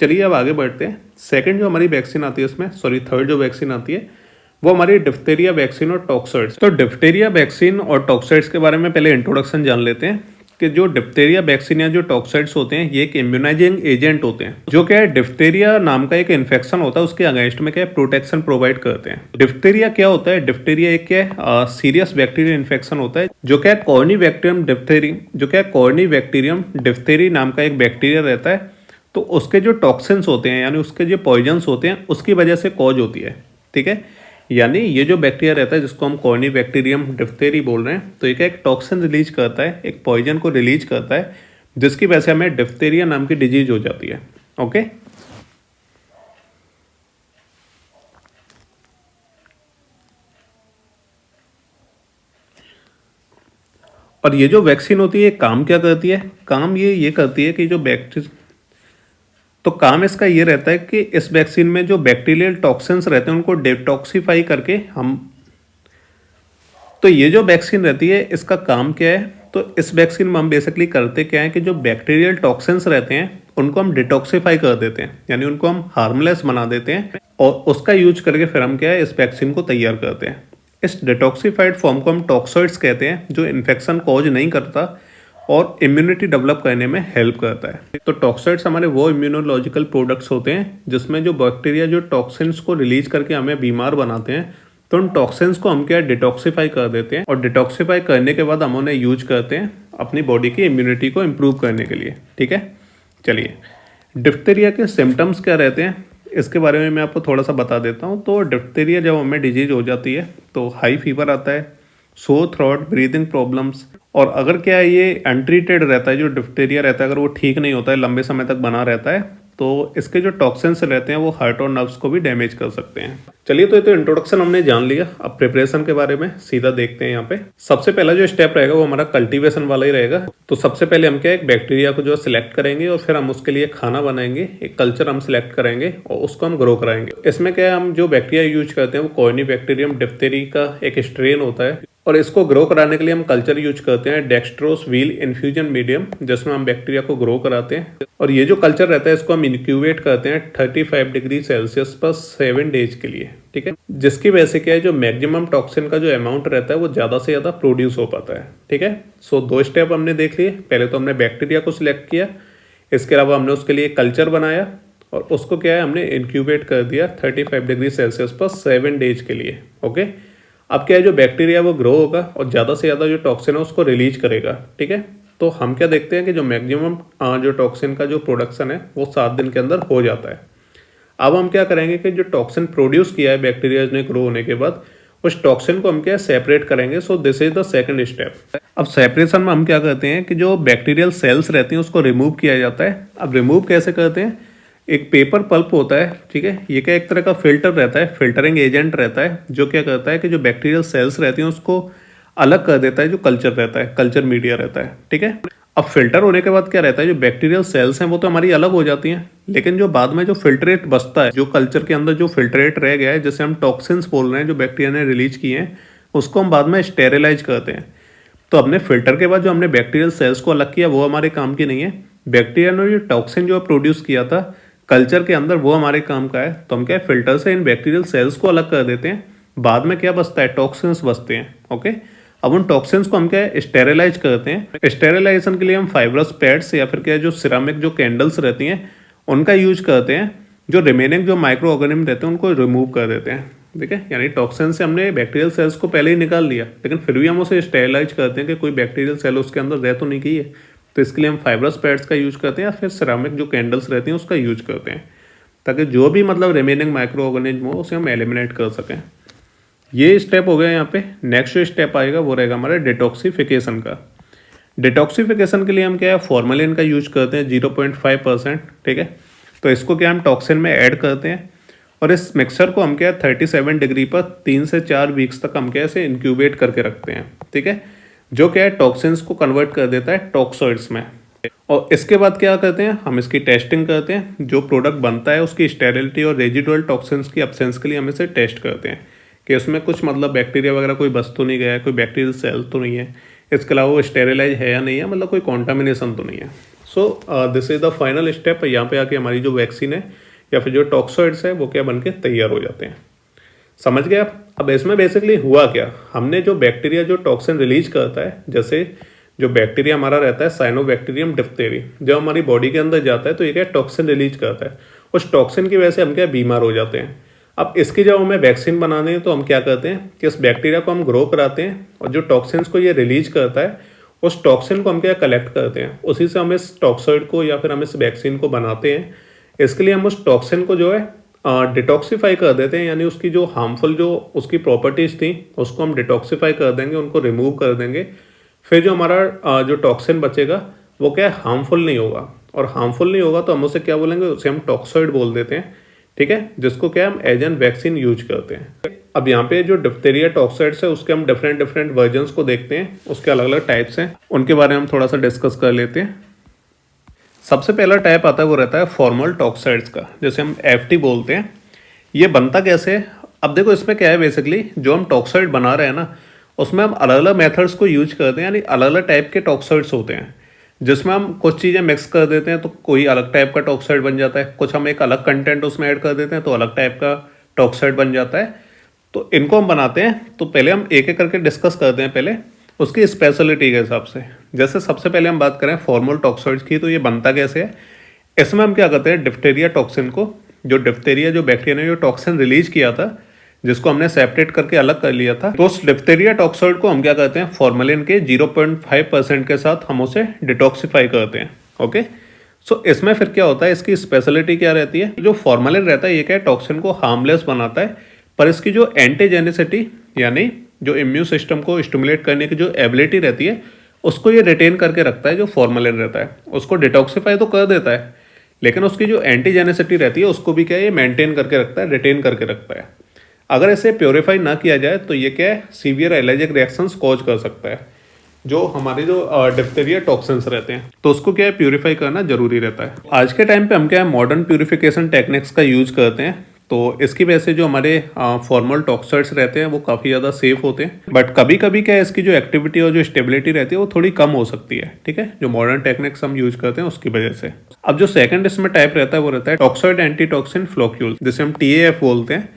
चलिए अब आगे बढ़ते हैं। सेकंड जो हमारी वैक्सीन आती है उसमें, थर्ड जो वैक्सीन आती है वो हमारी डिप्थीरिया वैक्सीन और टॉक्सॉइड्स। तो डिप्थीरिया वैक्सीन और टॉक्सॉइड्स के बारे में पहले इंट्रोडक्शन जान लेते हैं कि जो डिप्थीरिया वैक्सीन या जो टॉक्सॉइड्स होते हैं ये एक इम्यूनाइजिंग एजेंट होते हैं, जो क्या है डिप्थीरिया नाम का एक इन्फेक्शन होता है उसके अगेंस्ट में क्या है प्रोटेक्शन प्रोवाइड करते हैं। डिप्थीरिया क्या होता है? डिप्थीरिया एक क्या है सीरियस बैक्टीरियल इन्फेक्शन होता है जो क्या है कॉर्नीबैक्टीरियम डिप्थीरी, जो क्या है कॉर्नीबैक्टीरियम डिप्थीरी नाम का एक बैक्टीरिया रहता है। तो उसके जो टॉक्सिन्स होते हैं यानी उसके जो पॉइजन्स होते हैं उसकी वजह से कॉज होती है। ठीक है, यानी ये जो बैक्टीरिया रहता है जिसको हम कॉर्नीबैक्टीरियम डिप्थीरी बोल रहे हैं, तो ये क्या एक टॉक्सिन रिलीज करता है, एक पॉइजन को रिलीज करता है जिसकी वजह से हमें डिप्थीरिया नाम की डिजीज हो जाती है। ओके, और ये जो वैक्सीन होती है काम क्या करती है? काम ये करती है कि जो बैक्टीरिया, तो काम इसका ये रहता है कि इस वैक्सीन में जो बैक्टीरियल टॉक्सिन्स रहते हैं उनको डिटॉक्सिफाई करके हम, तो ये जो वैक्सीन रहती है इसका काम क्या है? तो इस वैक्सीन में हम बेसिकली करते क्या है कि जो बैक्टीरियल टॉक्सिन्स रहते हैं उनको हम डिटॉक्सिफाई कर देते हैं, यानी उनको हम हार्मलेस बना देते हैं और उसका यूज करके फिर हम क्या है इस वैक्सीन को तैयार करते हैं। इस डिटॉक्सिफाइड फॉर्म को हम टॉक्सॉइड्स कहते हैं, जो इन्फेक्शन कॉज नहीं करता और इम्यूनिटी डेवलप करने में हेल्प करता है। तो टॉक्सॉइड्स हमारे वो इम्यूनोलॉजिकल प्रोडक्ट्स होते हैं जिसमें जो बैक्टीरिया जो टॉक्सिन्स को रिलीज करके हमें बीमार बनाते हैं, तो उन टॉक्सिन्स को हम क्या डिटॉक्सिफाई कर देते हैं और डिटॉक्सिफाई करने के बाद हम उन्हें यूज करते हैं अपनी बॉडी की इम्यूनिटी को इम्प्रूव करने के लिए। ठीक है, चलिए डिप्थीरिया के सिम्टम्स क्या रहते हैं इसके बारे में मैं आपको थोड़ा सा बता देता हूँ। तो डिप्थीरिया जब हमें डिजीज हो जाती है तो हाई फीवर आता है, सोर थ्रोट, ब्रीदिंग प्रॉब्लम्स, और अगर क्या है ये अनट्रीटेड रहता है, जो डिप्थीरिया रहता है अगर वो ठीक नहीं होता है, लंबे समय तक बना रहता है, तो इसके जो टॉक्सिन्स रहते हैं वो हार्ट और नर्व्स को भी डैमेज कर सकते हैं। चलिए, तो ये तो इंट्रोडक्शन हमने जान लिया। अब प्रिपरेशन के बारे में सीधा देखते हैं। यहाँ पे सबसे पहला जो स्टेप रहेगा वो हमारा कल्टीवेशन वाला ही रहेगा। तो सबसे पहले हम क्या एक बैक्टीरिया को जो सिलेक्ट करेंगे और फिर हम उसके लिए खाना बनाएंगे, एक कल्चर हम सिलेक्ट करेंगे और उसको हम ग्रो कराएंगे। इसमें क्या है हम जो बैक्टीरिया यूज करते हैं वो कॉर्नीबैक्टीरियम डिप्थीरी का एक स्ट्रेन होता है और इसको ग्रो कराने के लिए हम कल्चर यूज करते हैं डेक्सट्रोस व्हील इन्फ्यूजन मीडियम, जिसमें हम बैक्टीरिया को ग्रो कराते हैं। और ये जो कल्चर रहता है इसको हम इनक्यूबेट करते हैं 35 डिग्री सेल्सियस पर 7 डेज के लिए। ठीक है, जिसकी वजह से क्या है जो मैक्सिमम टॉक्सिन का जो अमाउंट रहता है वो ज़्यादा से ज़्यादा प्रोड्यूस हो पाता है। ठीक है, सो 2 स्टेप हमने देख लिए। पहले तो हमने बैक्टीरिया को सिलेक्ट किया, इसके अलावा हमने उसके लिए कल्चर बनाया और उसको क्या है हमने इनक्यूबेट कर दिया 35 डिग्री सेल्सियस पर 7 डेज के लिए। ओके, अब क्या है जो बैक्टीरिया वो ग्रो होगा और ज़्यादा से ज़्यादा जो टॉक्सिन है उसको रिलीज करेगा। ठीक है, तो हम क्या देखते हैं कि जो मैक्सिमम जो टॉक्सिन का जो प्रोडक्शन है वो 7 दिन के अंदर हो जाता है। अब हम क्या करेंगे कि जो टॉक्सिन प्रोड्यूस किया है बैक्टीरिया ने ग्रो होने के बाद, उस टॉक्सिन को हम क्या सेपरेट करेंगे। So this is the second step. अब सेपरेशन में हम क्या करते हैं कि जो बैक्टीरियल सेल्स रहती हैं उसको रिमूव किया जाता है। अब रिमूव कैसे करते हैं? एक पेपर पल्प होता है, ठीक है, ये क्या एक तरह का फिल्टर रहता है, फिल्टरिंग एजेंट रहता है, जो क्या करता है कि जो बैक्टीरियल सेल्स रहती हैं उसको अलग कर देता है, जो कल्चर रहता है, कल्चर मीडिया रहता है। ठीक है, अब फिल्टर होने के बाद क्या रहता है जो बैक्टीरियल सेल्स हैं वो तो हमारी अलग हो जाती हैं, लेकिन जो बाद में जो फिल्ट्रेट बचता है, जो कल्चर के अंदर जो फिल्ट्रेट रह गया है जिसे हम टॉक्सिन्स बोल रहे हैं जो बैक्टीरिया ने रिलीज किए हैं, उसको हम बाद में स्टेरिलाइज करते हैं। तो अपने फिल्टर के बाद जो हमने बैक्टीरियल सेल्स को अलग किया वो हमारे काम की नहीं है। बैक्टीरिया ने जो टॉक्सिन जो प्रोड्यूस किया था कल्चर के अंदर वो हमारे काम का है। तो हम क्या फिल्टर से इन बैक्टीरियल सेल्स को अलग कर देते हैं, बाद में क्या बचता है टॉक्सिन्स बचते हैं। ओके, अब उन टॉक्सिन्स को हम क्या स्टेरिलाइज करते हैं। स्टेरिलाइजेशन के लिए हम फाइब्रस पैड्स या फिर क्या जो सिरामिक जो कैंडल्स रहती हैं उनका यूज करते हैं। जो रिमेनिंग जो माइक्रो ऑर्गेनिज्म रहते हैं उनको रिमूव कर देते हैं। ठीक है, यानी टॉक्सिन से हमने बैक्टीरियल सेल्स को पहले ही निकाल लिया, लेकिन फिर भी हम उसे स्टेरिलाइज करते हैं कि कोई बैक्टीरियल सेल उसके अंदर रह तो नहीं गई है। तो इसके लिए हम फाइब्रस पैड्स का यूज करते हैं या फिर सिरामिक जो कैंडल्स रहती हैं उसका यूज करते हैं, ताकि जो भी मतलब रिमेनिंग माइक्रो ऑर्गेनिज्म हो उसे हम एलिमिनेट कर सकें। ये स्टेप हो गया यहाँ पे। नेक्स्ट जो स्टेप आएगा वो रहेगा हमारे डिटॉक्सिफिकेशन का। डिटॉक्सिफिकेशन के लिए हम क्या है फॉर्मेलिन का यूज करते हैं 0.5%। ठीक है, तो इसको क्या हम टॉक्सिन में ऐड करते हैं और इस मिक्सर को हम क्या 37 डिग्री पर 3 से 4 वीक्स तक हम क्या ऐसे इंक्यूबेट करके रखते हैं। ठीक है, जो क्या है टॉक्सिन्स को कन्वर्ट कर देता है टॉक्सॉइड्स में। और इसके बाद क्या करते हैं हम इसकी टेस्टिंग करते हैं। जो प्रोडक्ट बनता है उसकी स्टेरिलिटी और रेजिडुअल टॉक्सिन्स की एब्सेंस के लिए हम इसे टेस्ट करते हैं कि उसमें कुछ मतलब बैक्टीरिया वगैरह कोई बस तो नहीं गया है, कोई बैक्टीरियल सेल तो नहीं है, इसके अलावा वो स्टेरिलाइज है या नहीं है, मतलब कोई कॉन्टामिनेशन तो नहीं है। So this is the final step. यहाँ पे आके हमारी जो वैक्सीन है या फिर जो टॉक्सॉइड्स है वो क्या बन के तैयार हो जाते हैं। समझ गए आप? अब इसमें बेसिकली हुआ क्या, हमने जो बैक्टीरिया जो टॉक्सिन रिलीज करता है, जैसे जो बैक्टीरिया हमारा रहता है साइनोबैक्टीरियम डिप्थेरी, जब हमारी बॉडी के अंदर जाता है तो ये क्या टॉक्सिन रिलीज करता है। उस टॉक्सिन की वजह से हम क्या बीमार हो जाते हैं। अब इसकी जब हमें वैक्सीन बनाने हैं तो हम क्या करते हैं कि इस बैक्टीरिया को हम ग्रो कराते हैं और जो टॉक्सिन्स को ये रिलीज करता है उस टॉक्सिन को हम क्या कलेक्ट करते हैं, उसी से हम इस टॉक्सॉइड को या फिर हम इस वैक्सीन को बनाते हैं। इसके लिए हम उस टॉक्सिन को जो है डिटॉक्सीफाई कर देते हैं, यानी उसकी जो हार्मफुल जो उसकी प्रॉपर्टीज़ थी उसको हम डिटॉक्सीफाई कर देंगे, उनको रिमूव कर देंगे। फिर जो हमारा जो टॉक्सिन बचेगा वो क्या है हार्मफुल नहीं होगा, और हार्मफुल नहीं होगा तो हम उसे क्या बोलेंगे, उसे हम टॉक्सॉइड बोल देते हैं। ठीक है, जिसको क्या हम एज एन वैक्सीन यूज करते हैं। अब यहाँ पे जो डिप्थीरिया टॉक्सॉइड्स है उसके हम डिफरेंट वर्जन्स को देखते हैं, उसके अलग अलग टाइप्स हैं, उनके बारे में हम थोड़ा सा डिस्कस कर लेते हैं। सबसे पहला टाइप आता है वो रहता है फॉर्मल टॉक्साइड्स का, जैसे हम एफटी बोलते हैं। ये बनता कैसे है? अब देखो इसमें क्या है, बेसिकली जो हम टॉक्साइड बना रहे हैं ना उसमें हम अलग अलग मेथड्स को यूज करते हैं, यानी अलग अलग टाइप के टॉक्साइड्स होते हैं जिसमें हम कुछ चीज़ें मिक्स कर देते हैं तो कोई अलग टाइप का टॉक्साइड बन जाता है, कुछ हम एक अलग कंटेंट उसमें ऐड कर देते हैं तो अलग टाइप का टॉक्साइड बन जाता है। तो इनको हम बनाते हैं, तो पहले हम एक एक करके डिस्कस करते हैं पहले उसकी स्पेशलिटी के हिसाब से। जैसे सबसे पहले हम बात करें फॉर्मल टॉक्सॉइड्स की, तो ये बनता कैसे है। इसमें हम क्या करते हैं, डिप्थीरिया टॉक्सिन को, जो डिप्थीरिया जो बैक्टीरिया ने जो टॉक्सिन रिलीज किया था जिसको हमने सेपरेट करके अलग कर लिया था, तो उस डिप्थीरिया टॉक्सॉइड को हम क्या करते हैं फॉर्मेलिन के 0.5% के साथ हम उसे डिटॉक्सीफाई करते हैं। ओके, सो इसमें फिर क्या होता है, इसकी स्पेशलिटी क्या रहती है, जो फॉर्मेलिन रहता है ये क्या है टॉक्सिन को हार्मलेस बनाता है, पर इसकी जो एंटीजेनिसिटी यानी जो इम्यून सिस्टम को स्टिमुलेट करने की जो एबिलिटी रहती है उसको ये रिटेन करके रखता है। जो फॉर्मेलिन रहता है उसको डिटॉक्सीफाई तो कर देता है, लेकिन उसकी जो एंटीजेनिसिटी रहती है उसको भी क्या है ये मेंटेन करके रखता है, रिटेन करके रखता है। अगर इसे प्योरीफाई ना किया जाए तो ये क्या है सीवियर एलर्जिक रिएक्शंस कॉज कर सकता है। जो हमारे जो डिप्थीरिया टॉक्सिन्स रहते हैं तो उसको क्या है प्यूरिफाई करना जरूरी रहता है। आज के टाइम पे हम क्या है मॉडर्न प्यूरिफिकेशन टेक्निक्स का यूज करते हैं, तो इसकी वजह से जो हमारे फॉर्मल टॉक्साइड्स रहते हैं वो काफ़ी ज़्यादा सेफ होते हैं। बट कभी कभी क्या है इसकी जो एक्टिविटी और जो स्टेबिलिटी रहती है वो थोड़ी कम हो सकती है। ठीक है, जो मॉडर्न टेक्निक्स हम यूज करते हैं उसकी वजह से। अब जो सेकंड इसमें टाइप रहता है वो रहता है टॉक्सॉइड एंटीटॉक्सिन फ्लोक्यूल, जिसे हम TAF बोलते हैं।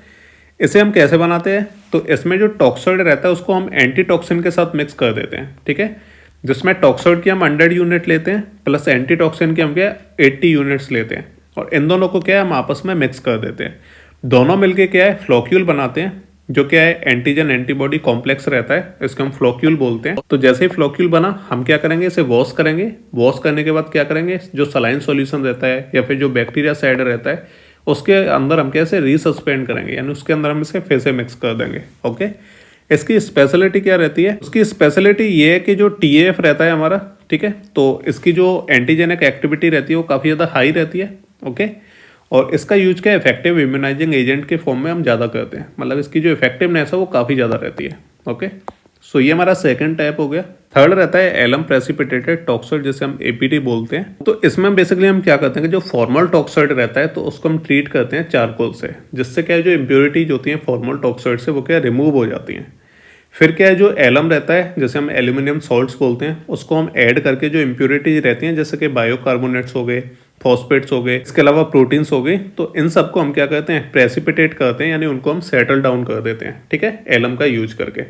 इसे हम कैसे बनाते हैं, तो इसमें जो टॉक्सॉइड रहता है उसको हम एंटीटॉक्सिन के साथ मिक्स कर देते हैं। ठीक है, जिसमें टॉक्सॉइड की हम 100 यूनिट लेते हैं प्लस एंटीटॉक्सिन की हम क्या 80 यूनिट्स लेते हैं, और इन दोनों को क्या है हम आपस में मिक्स कर देते हैं। दोनों मिलके क्या है फ्लोक्यूल बनाते हैं, जो क्या है एंटीजन एंटीबॉडी कॉम्प्लेक्स रहता है, इसको हम फ्लोक्यूल बोलते हैं। तो जैसे ही फ्लोक्यूल बना हम क्या करेंगे, इसे वॉश करेंगे। वॉश करने के बाद क्या करेंगे, जो सलाइन सॉल्यूशन रहता है या फिर जो बैक्टीरिया साइड रहता है उसके अंदर हम कैसे रीसस्पेंड करेंगे, यानी उसके अंदर हम इसे फिर से मिक्स कर देंगे। ओके, इसकी स्पेशलिटी क्या रहती है, उसकी स्पेशलिटी ये है कि जो TAF रहता है हमारा, ठीक है, तो इसकी जो एंटीजेनिक एक्टिविटी रहती है वो काफ़ी ज़्यादा हाई रहती है। ओके, और इसका यूज क्या इफेक्टिव इम्यूनाइजिंग एजेंट के फॉर्म में हम ज़्यादा करते हैं, मतलब इसकी जो इफेक्टिवनेस है वो काफ़ी ज़्यादा रहती है। ओके, सो ये हमारा सेकंड टाइप हो गया। थर्ड रहता है एलम प्रेसिपिटेटेड टॉक्साइड, जिसे हम APT बोलते हैं। तो इसमें बेसिकली हम क्या करते हैं कि जो फॉर्मल टॉक्साइड रहता है तो उसको हम ट्रीट करते हैं चारकोल से, जिससे क्या है जो इम्प्योरिटीज होती हैं फॉर्मल टॉक्साइड से वो क्या रिमूव हो जाती हैं। फिर क्या है जो एलम रहता है, जैसे हम एल्यूमिनियम सॉल्ट्स बोलते हैं, उसको हम ऐड करके जो इम्प्योरिटीज रहती हैं जैसे कि बायोकार्बोनेट्स हो गए, फॉस्फेट्स हो गए, इसके अलावा प्रोटीन्स हो गए, तो इन सबको हम क्या करते हैं प्रेसिपिटेट करते हैं, यानी उनको हम सेटल डाउन कर देते हैं। ठीक है, एलम का यूज करके,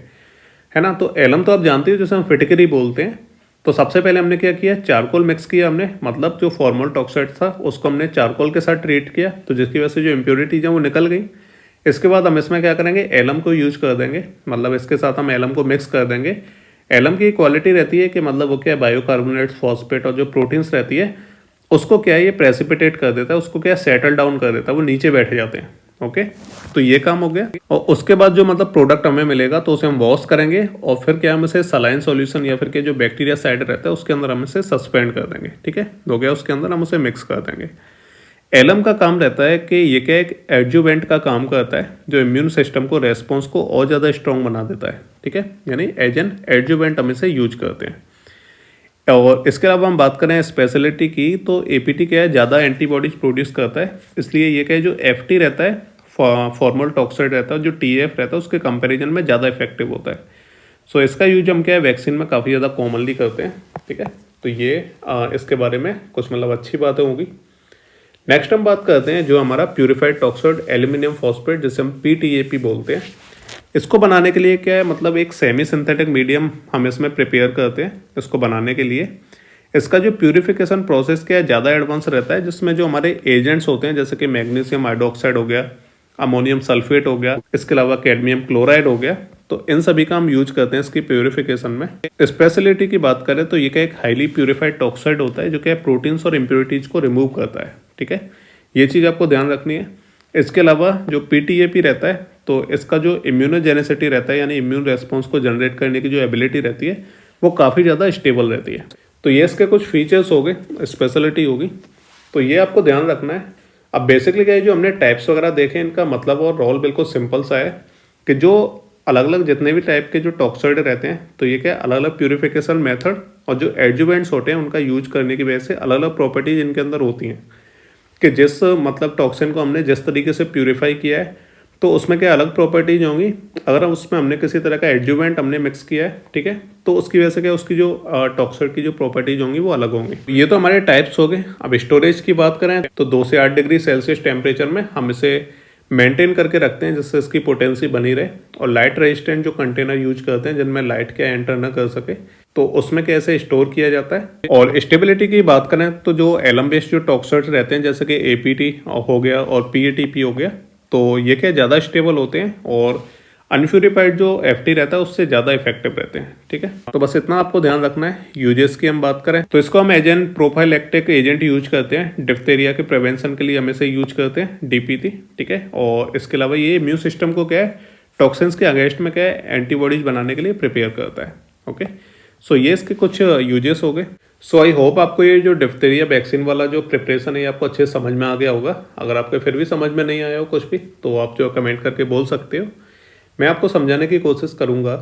है ना। तो एलम तो आप जानते हो जैसे हम फिटकरी बोलते हैं। तो सबसे पहले हमने क्या किया, चारकोल मिक्स किया हमने, मतलब जो फॉर्मल टॉक्साइड था उसको हमने चारकोल के साथ ट्रीट किया, तो जिसकी वजह से जो इम्प्योरिटीज हैं वो निकल गई। इसके बाद हम इसमें क्या करेंगे, एलम को यूज कर देंगे, मतलब इसके साथ हम एलम को मिक्स कर देंगे। एलम की क्वालिटी रहती है कि मतलब वो क्या है बायोकार्बोनेट, फॉस्फेट और जो प्रोटीन्स रहती है उसको क्या है ये प्रेसिपिटेट कर देता है, उसको क्या सेटल डाउन कर देता है, वो नीचे बैठ जाते हैं। ओके, तो ये काम हो गया। और उसके बाद जो मतलब प्रोडक्ट हमें मिलेगा तो उसे हम वॉश करेंगे, और फिर क्या हम इसे सलाइन सॉल्यूशन या फिर के जो बैक्टीरिया साइड रहता है उसके अंदर हम इसे सस्पेंड कर देंगे। ठीक है, हो गया, उसके अंदर हम उसे मिक्स कर देंगे। एलम का काम रहता है कि ये क्या एक एडजुवेंट का काम करता है, जो इम्यून सिस्टम को रेस्पॉन्स को और ज़्यादा स्ट्रॉन्ग बना देता है। ठीक है, यानी एज एन एडजुवेंट हम इसे यूज करते हैं। और इसके अलावा हम बात करें स्पेशलिटी की, तो APT क्या है ज़्यादा एंटीबॉडीज प्रोड्यूस करता है, इसलिए ये क्या है जो FT रहता है फॉर्मल टॉक्साइड रहता है, जो TAF रहता है उसके कंपैरिजन में ज़्यादा इफेक्टिव होता है। सो इसका यूज हम क्या है वैक्सीन में काफ़ी ज़्यादा कॉमनली करते हैं। ठीक है, तो ये इसके बारे में कुछ मतलब अच्छी बातें होगी। नेक्स्ट हम बात करते हैं जो हमारा प्यूरिफाइड टॉक्साइड एल्यूमिनियम फॉस्फेट, जिसे हम PTAP बोलते हैं। इसको बनाने के लिए क्या है, मतलब एक सेमी सिंथेटिक मीडियम हम इसमें प्रिपेयर करते हैं इसको बनाने के लिए। इसका जो प्यूरिफिकेशन प्रोसेस क्या है, ज़्यादा एडवांस रहता है, जिसमें जो हमारे एजेंट्स होते हैं जैसे कि मैग्नीशियम हाइड्रोक्साइड हो गया, अमोनियम सल्फेट हो गया, इसके अलावा कैडमियम क्लोराइड हो गया, तो इन सभी का हम यूज करते हैं इसकी प्यूरिफिकेशन में। स्पेशलिटी की बात करें तो ये क्या एक हाईली प्यूरिफाइड टॉक्साइड होता है जो क्या प्रोटीन्स और इम्प्योरिटीज को रिमूव करता है। ठीक है, ये चीज़ आपको ध्यान रखनी है। इसके अलावा जो PTAP रहता है तो इसका जो इम्यूनोजेनेसिटी रहता है, यानी इम्यून रेस्पॉन्स को जनरेट करने की जो एबिलिटी रहती है वो काफ़ी ज़्यादा स्टेबल रहती है। तो ये इसके कुछ फीचर्स हो गए, स्पेशलिटी होगी, तो ये आपको ध्यान रखना है। अब बेसिकली क्या है, जो हमने टाइप्स वगैरह देखे इनका मतलब और रोल बिल्कुल सिंपल सा है कि जो अलग अलग जितने भी टाइप के जो टॉक्साइड रहते हैं तो ये क्या अलग अलग प्यूरिफिकेशन मेथड और जो एडजुवेंट्स होते हैं उनका यूज करने की वजह से अलग अलग प्रॉपर्टीज इनके अंदर होती हैं कि जिस मतलब टॉक्सिन को हमने जिस तरीके से प्यूरिफाई किया है तो उसमें क्या अलग प्रॉपर्टीज होंगी। अगर उसमें हमने किसी तरह का एडजुवेंट हमने मिक्स किया है, ठीक है, तो उसकी वजह से क्या उसकी जो टॉक्साइड की जो प्रॉपर्टीज होंगी वो अलग होंगी। ये तो हमारे टाइप्स हो गए। अब स्टोरेज की बात करें तो 2 से 8 डिग्री सेल्सियस टेम्परेचर में हम इसे मेंटेन करके रखते हैं जिससे इसकी पोटेंसी बनी रहे। और लाइट रेजिस्टेंट जो कंटेनर यूज करते हैं जिनमें लाइट क्या एंटर न कर सके, तो उसमें कैसे स्टोर किया जाता है। और स्टेबिलिटी की बात करें तो जो एलम बेस्ड जो टॉक्साइड्स रहते हैं जैसे कि APT हो गया और PATP हो गया, तो ये क्या ज़्यादा स्टेबल होते हैं और अनप्यूरिफाइड जो FT रहता है उससे ज़्यादा इफेक्टिव रहते हैं। ठीक है, तो बस इतना आपको ध्यान रखना है। यूजेस की हम बात करें तो इसको हम एजेंट प्रोफाइलैक्टिक एजेंट यूज करते हैं, डिप्थेरिया के प्रिवेंशन के लिए हम इसे यूज करते हैं, DPT। ठीक है, और इसके अलावा ये इम्यून सिस्टम को क्या है टॉक्सिन्स के अगेंस्ट में क्या है एंटीबॉडीज बनाने के लिए प्रिपेयर करता है। ओके, सो ये इसके कुछ यूजेस हो गए। सो आई होप आपको ये जो डिप्थेरिया वैक्सीन वाला जो प्रिपरेशन है ये आपको अच्छे से समझ में आ गया होगा। अगर आपके फिर भी समझ में नहीं आया हो कुछ भी तो आप जो कमेंट करके बोल सकते हो, मैं आपको समझाने की कोशिश करूँगा।